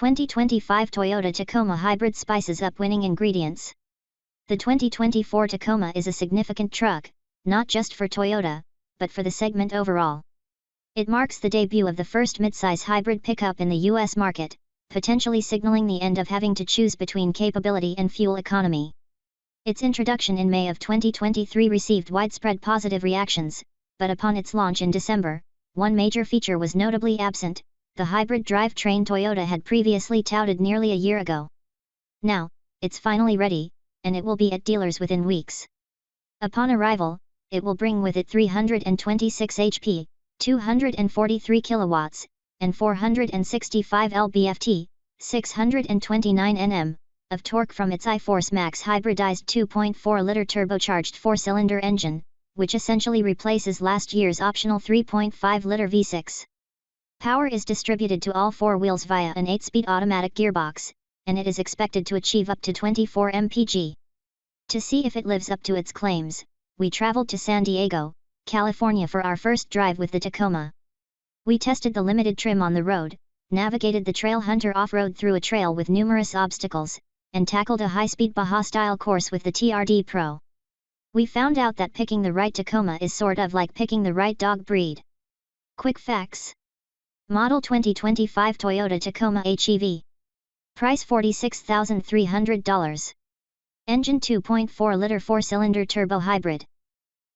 2025 Toyota Tacoma Hybrid spices up winning ingredients. The 2024 Tacoma is a significant truck, not just for Toyota, but for the segment overall. It marks the debut of the first midsize hybrid pickup in the U.S. market, potentially signaling the end of having to choose between capability and fuel economy. Its introduction in May of 2023 received widespread positive reactions, but upon its launch in December, one major feature was notably absent: the hybrid drivetrain Toyota had previously touted nearly a year ago. Now, it's finally ready, and it will be at dealers within weeks. Upon arrival, it will bring with it 326 HP, 243 kilowatts, and 465 lb-ft, 629 Nm, of torque from its iForce Max hybridized 2.4-liter turbocharged 4-cylinder engine, which essentially replaces last year's optional 3.5-liter V6. Power is distributed to all four wheels via an 8-speed automatic gearbox, and it is expected to achieve up to 24 mpg. To see if it lives up to its claims, we traveled to San Diego, California for our first drive with the Tacoma. We tested the limited trim on the road, navigated the trailhunter off-road through a trail with numerous obstacles, and tackled a high-speed Baja-style course with the TRD Pro. We found out that picking the right Tacoma is sort of like picking the right dog breed. Quick facts. Model 2025 Toyota Tacoma HEV. Price $46,300. Engine 2.4-liter 4-cylinder turbo hybrid.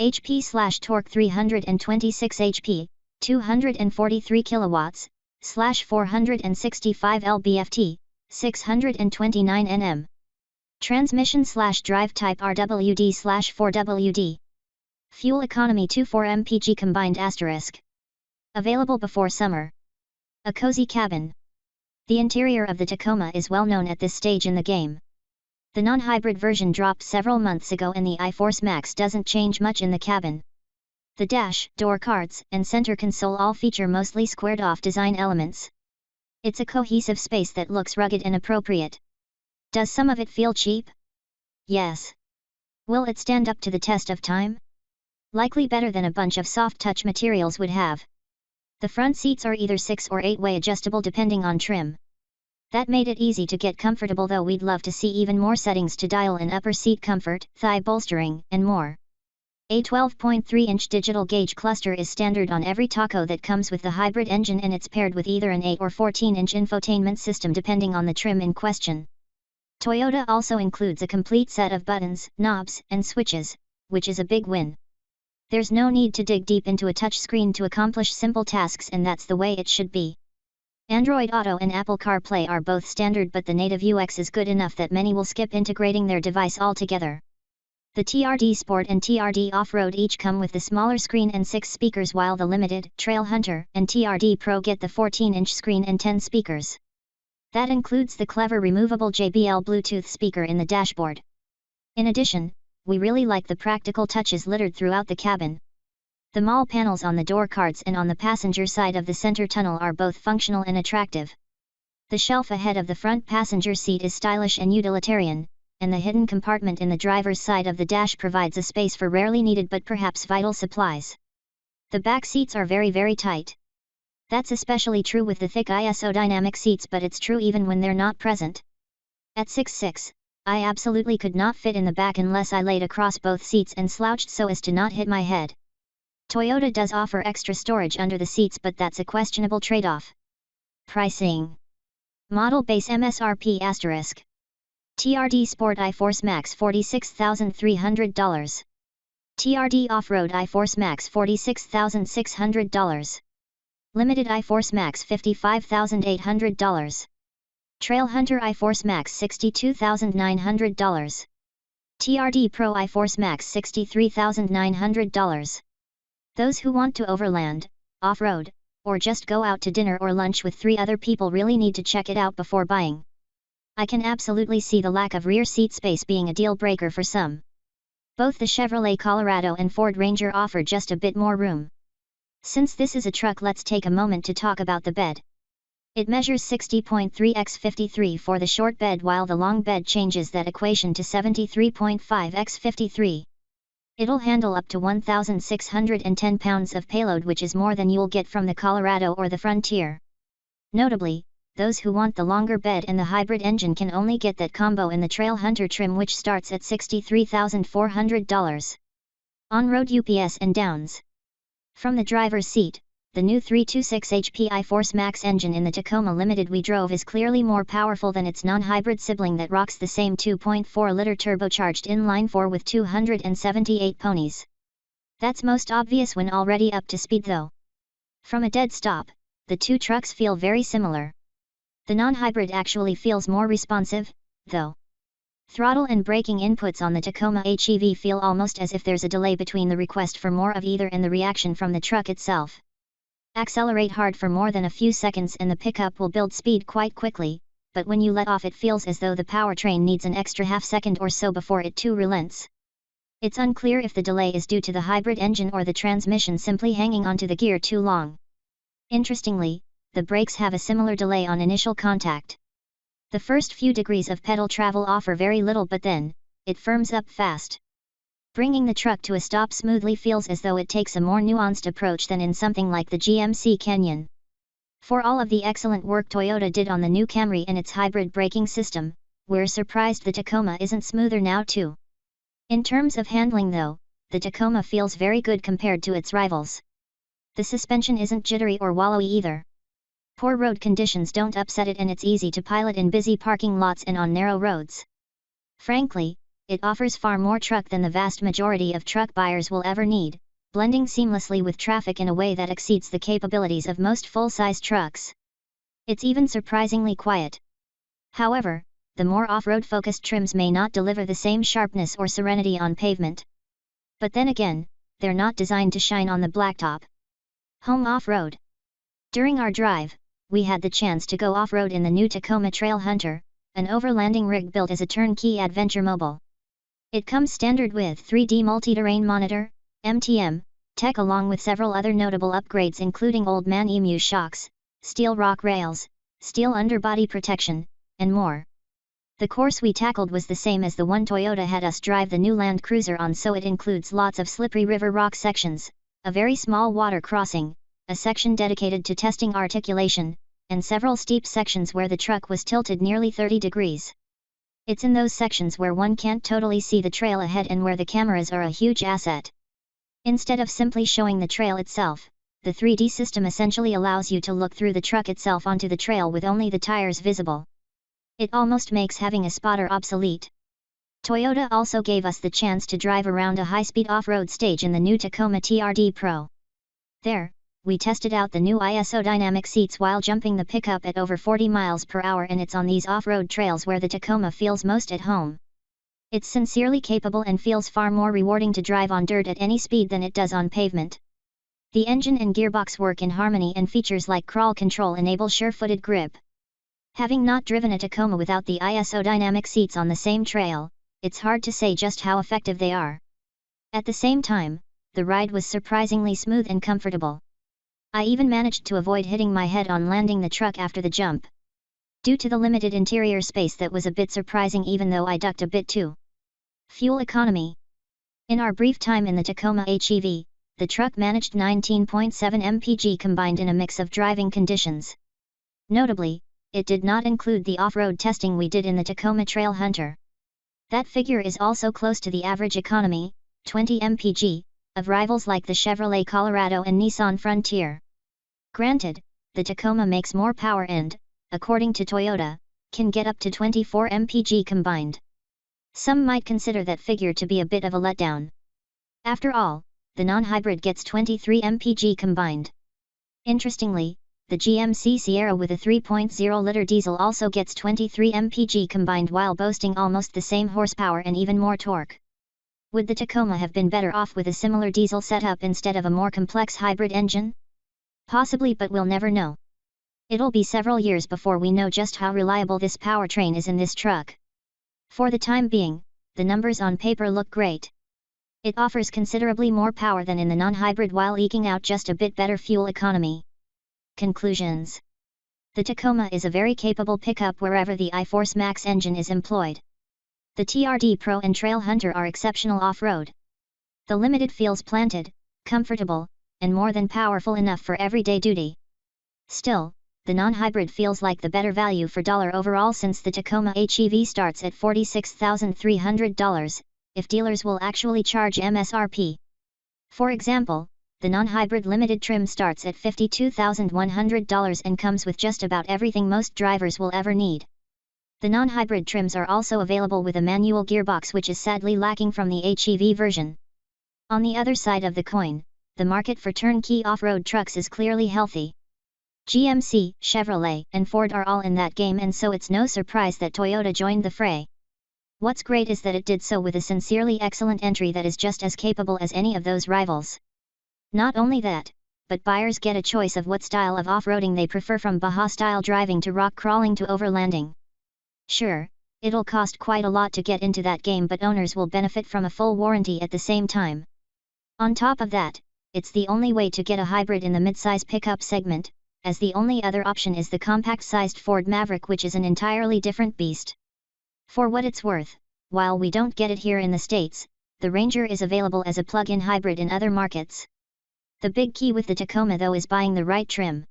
HP/torque 326 HP, 243 kilowatts, /465 lb-ft, 629 Nm. Transmission/drive type RWD/4WD. Fuel economy 24 mpg combined *. Available before summer. A cozy cabin. The interior of the Tacoma is well known at this stage in the game. The non-hybrid version dropped several months ago and the iForce Max doesn't change much in the cabin. The dash, door cards, and center console all feature mostly squared-off design elements. It's a cohesive space that looks rugged and appropriate. Does some of it feel cheap? Yes. Will it stand up to the test of time? Likely better than a bunch of soft-touch materials would have. The front seats are either 6- or 8-way adjustable depending on trim. That made it easy to get comfortable, though we'd love to see even more settings to dial in upper seat comfort, thigh bolstering, and more. A 12.3-inch digital gauge cluster is standard on every Taco that comes with the hybrid engine, and it's paired with either an 8 or 14-inch infotainment system depending on the trim in question. Toyota also includes a complete set of buttons, knobs, and switches, which is a big win. There's no need to dig deep into a touchscreen to accomplish simple tasks, and that's the way it should be. Android Auto and Apple CarPlay are both standard, but the native UX is good enough that many will skip integrating their device altogether. The TRD Sport and TRD Off-Road each come with the smaller screen and 6 speakers, while the Limited, Trailhunter, and TRD Pro get the 14-inch screen and 10 speakers. That includes the clever removable JBL Bluetooth speaker in the dashboard. In addition, we really like the practical touches littered throughout the cabin. The mall panels on the door cards and on the passenger side of the center tunnel are both functional and attractive. The shelf ahead of the front passenger seat is stylish and utilitarian, and the hidden compartment in the driver's side of the dash provides a space for rarely needed but perhaps vital supplies. The back seats are very tight. That's especially true with the thick isodynamic seats, but it's true even when they're not present. At 6'6", I absolutely could not fit in the back unless I laid across both seats and slouched so as to not hit my head. Toyota does offer extra storage under the seats, but that's a questionable trade-off. Pricing. Model base MSRP *. TRD Sport iForce Max $46,300. TRD Off-Road iForce Max $46,600. Limited iForce Max $55,800. Trailhunter iForce Max $62,900. TRD Pro iForce Max $63,900. Those who want to overland, off-road, or just go out to dinner or lunch with 3 other people really need to check it out before buying. I can absolutely see the lack of rear seat space being a deal breaker for some. Both the Chevrolet Colorado and Ford Ranger offer just a bit more room. Since this is a truck, let's take a moment to talk about the bed. It measures 60.3 x 53 for the short bed, while the long bed changes that equation to 73.5 x 53. It'll handle up to 1,610 pounds of payload, which is more than you'll get from the Colorado or the Frontier. Notably, those who want the longer bed and the hybrid engine can only get that combo in the Trailhunter trim, which starts at $63,400. On-road UPS and downs. From the driver's seat, the new 326 HP iForce Max engine in the Tacoma Limited we drove is clearly more powerful than its non-hybrid sibling that rocks the same 2.4-liter turbocharged inline-4 with 278 ponies. That's most obvious when already up to speed though. From a dead stop, the two trucks feel very similar. The non-hybrid actually feels more responsive, though. Throttle and braking inputs on the Tacoma HEV feel almost as if there's a delay between the request for more of either and the reaction from the truck itself. Accelerate hard for more than a few seconds and the pickup will build speed quite quickly, but when you let off it feels as though the powertrain needs an extra half second or so before it too relents. It's unclear if the delay is due to the hybrid engine or the transmission simply hanging onto the gear too long. Interestingly, the brakes have a similar delay on initial contact. The first few degrees of pedal travel offer very little, but then, it firms up fast. Bringing the truck to a stop smoothly feels as though it takes a more nuanced approach than in something like the GMC Canyon. For all of the excellent work Toyota did on the new Camry and its hybrid braking system, we're surprised the Tacoma isn't smoother now too. In terms of handling though, the Tacoma feels very good compared to its rivals. The suspension isn't jittery or wallowy either. Poor road conditions don't upset it and it's easy to pilot in busy parking lots and on narrow roads. Frankly, it offers far more truck than the vast majority of truck buyers will ever need, blending seamlessly with traffic in a way that exceeds the capabilities of most full-size trucks. It's even surprisingly quiet. However, the more off-road focused trims may not deliver the same sharpness or serenity on pavement. But then again, they're not designed to shine on the blacktop. Home off-road. During our drive, we had the chance to go off-road in the new Tacoma Trailhunter, an overlanding rig built as a turnkey adventure mobile. It comes standard with 3D multi-terrain monitor, MTM, tech along with several other notable upgrades including Old Man Emu shocks, steel rock rails, steel underbody protection, and more. The course we tackled was the same as the one Toyota had us drive the new Land Cruiser on, so it includes lots of slippery river rock sections, a very small water crossing, a section dedicated to testing articulation, and several steep sections where the truck was tilted nearly 30 degrees. It's in those sections where one can't totally see the trail ahead and where the cameras are a huge asset. Instead of simply showing the trail itself, the 3D system essentially allows you to look through the truck itself onto the trail with only the tires visible. It almost makes having a spotter obsolete. Toyota also gave us the chance to drive around a high-speed off-road stage in the new Tacoma TRD Pro. There, we tested out the new ISO dynamic seats while jumping the pickup at over 40 miles per hour, and it's on these off-road trails where the Tacoma feels most at home. It's sincerely capable and feels far more rewarding to drive on dirt at any speed than it does on pavement. The engine and gearbox work in harmony, and features like crawl control enable sure-footed grip. Having not driven a Tacoma without the ISO dynamic seats on the same trail, it's hard to say just how effective they are. At the same time, the ride was surprisingly smooth and comfortable. I even managed to avoid hitting my head on landing the truck after the jump. Due to the limited interior space, that was a bit surprising, even though I ducked a bit too. Fuel economy. In our brief time in the Tacoma HEV, the truck managed 19.7 mpg combined in a mix of driving conditions. Notably, it did not include the off-road testing we did in the Tacoma Trailhunter. That figure is also close to the average economy, 20 mpg, of rivals like the Chevrolet Colorado and Nissan Frontier. Granted, the Tacoma makes more power and, according to Toyota, can get up to 24 mpg combined. Some might consider that figure to be a bit of a letdown. After all, the non-hybrid gets 23 mpg combined. Interestingly, the GMC Sierra with a 3.0-liter diesel also gets 23 mpg combined while boasting almost the same horsepower and even more torque. Would the Tacoma have been better off with a similar diesel setup instead of a more complex hybrid engine? Possibly, but we'll never know. It'll be several years before we know just how reliable this powertrain is in this truck. For the time being, the numbers on paper look great. It offers considerably more power than in the non-hybrid while eking out just a bit better fuel economy. Conclusions. The Tacoma is a very capable pickup wherever the iForce Max engine is employed. The TRD Pro and Trailhunter are exceptional off-road. The Limited feels planted, comfortable, and more than powerful enough for everyday duty. Still, the non-hybrid feels like the better value for dollar overall since the Tacoma HEV starts at $46,300, if dealers will actually charge MSRP. For example, the non-hybrid limited trim starts at $52,100 and comes with just about everything most drivers will ever need. The non-hybrid trims are also available with a manual gearbox, which is sadly lacking from the HEV version. On the other side of the coin, the market for turnkey off-road trucks is clearly healthy. GMC, Chevrolet, and Ford are all in that game, and so it's no surprise that Toyota joined the fray. What's great is that it did so with a sincerely excellent entry that is just as capable as any of those rivals. Not only that, but buyers get a choice of what style of off-roading they prefer, from Baja-style driving to rock crawling to overlanding. Sure, it'll cost quite a lot to get into that game, but owners will benefit from a full warranty at the same time. On top of that, it's the only way to get a hybrid in the midsize pickup segment, as the only other option is the compact-sized Ford Maverick, which is an entirely different beast. For what it's worth, while we don't get it here in the States, the Ranger is available as a plug-in hybrid in other markets. The big key with the Tacoma though is buying the right trim.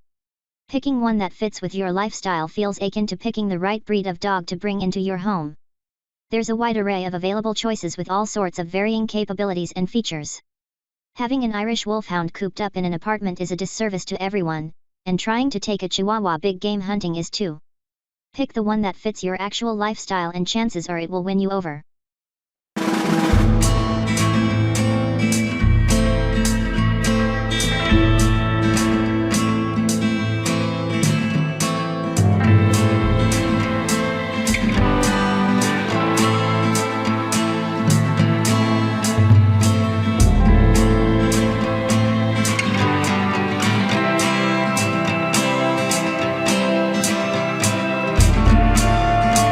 Picking one that fits with your lifestyle feels akin to picking the right breed of dog to bring into your home. There's a wide array of available choices with all sorts of varying capabilities and features. Having an Irish Wolfhound cooped up in an apartment is a disservice to everyone, and trying to take a Chihuahua big game hunting is too. Pick the one that fits your actual lifestyle and chances are it will win you over.